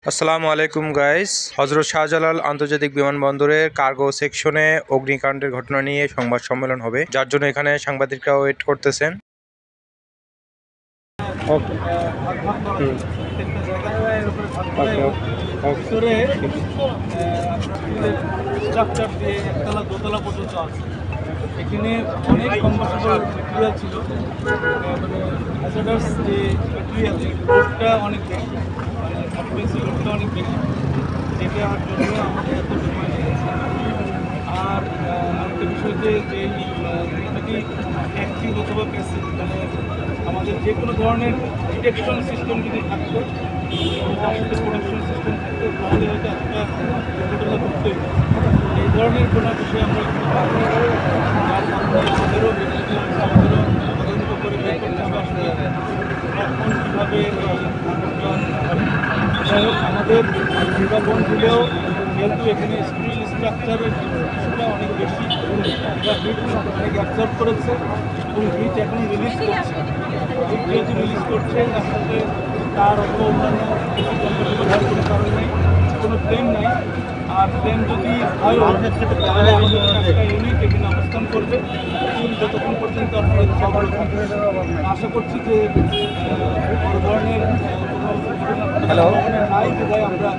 আসসালামু আলাইকুম গাইস। হযরত শাহজালাল আন্তর্জাতিক বিমানবন্দরের কার্গো সেকশনে অগ্নিকাণ্ডের ঘটনা নিয়ে সংবাদ সম্মেলন হবে, যার জন্য এখানে সাংবাদিকরা ওয়েট করতেছেন। দোতলা পর্যন্ত আছে। এখানে অনেক কম্বাসেবল প্রক্রিয়া ছিল, মানে হ্যাজার্ডাস যে প্রক্রিয়া আছে লোডটা অনেক বেশি, মানে অকুপেন্সি লোডটা অনেক বেশি, যেটার জন্য আমাদের এত সময় লেগেছে। আর আরেকটা বিষয় যে এটাকে অ্যাক্টিভ অথবা প্যাসিভ, মানে আমাদের যে কোনো ধরনের ডিটেকশন সিস্টেম যদি থাকতো, তার সাথে প্রোটেকশন সিস্টেম থাকতো, তাহলে হয়তো একটা দুর্ঘটনা ঘটতোই। এই ধরনের কোনো বিষয়ে আমরা যার কারণে আমাদেরও আমাদেরও তদন্ত করে বের করতে হবে আসলে কখন কীভাবে যাই হোক। আমাদের বিজ্ঞাপন দিলেও যেহেতু এখানে স্টিল স্ট্রাকচারের কিছুটা অনেক বেশি, এটা হিট অনেক অ্যাবজর্ব করেছে এবং হিট এখন রিলিজ করছে। হিট যেহেতু রিলিজ করছে, তার সাথে তার অথবা অন্যান্য ব্যবহার কোনো কারণ নেই, কোনো প্লেন নাই। আর প্লেন যদি হয় তাহলে আমাদের একটা ইউনিট এখানে অবস্থান করবে যতক্ষণ পর্যন্ত আপনারা চালু থাকবে। আশা করছি যে বড় ধরনের কোনো দুর্ঘটনা নাই বিধায় আমরা